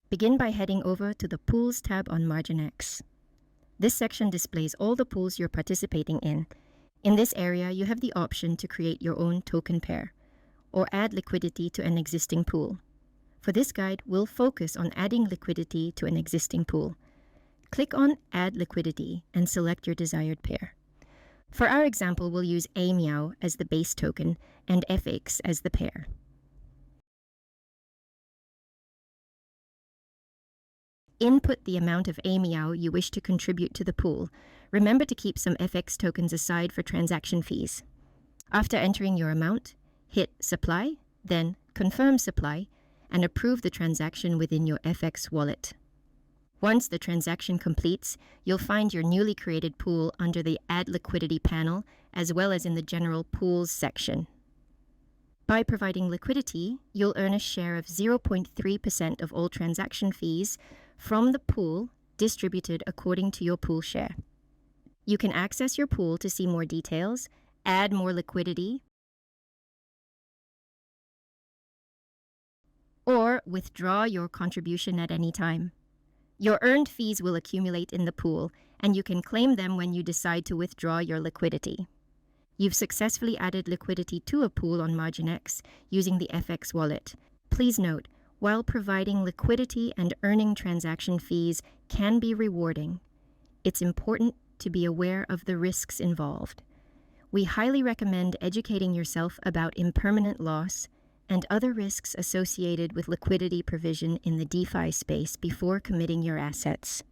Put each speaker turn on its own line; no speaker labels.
Begin by heading over to the Pools tab on MarginX. This section displays all the pools you're participating in. In this area, you have the option to create your own token pair or add liquidity to an existing pool. For this guide, we'll focus on adding liquidity to an existing pool. Click on Add Liquidity and select your desired pair. For our example, we'll use AMeow as the base token and FX as the pair. Input the amount of AMeow you wish to contribute to the pool. Remember to keep some FX tokens aside for transaction fees. After entering your amount, hit Supply, then Confirm Supply, and approve the transaction within your FX wallet. Once the transaction completes, you'll find your newly created pool under the Add Liquidity panel, as well as in the General Pools section. By providing liquidity, you'll earn a share of 0.3% of all transaction fees from the pool distributed according to your pool share. You can access your pool to see more details, add more liquidity, or withdraw your contribution at any time. Your earned fees will accumulate in the pool, and you can claim them when you decide to withdraw your liquidity. You've successfully added liquidity to a pool on MarginX using the FX wallet. Please note, while providing liquidity and earning transaction fees can be rewarding, it's important to be aware of the risks involved. We highly recommend educating yourself about impermanent loss and other risks associated with liquidity provision in the DeFi space before committing your assets.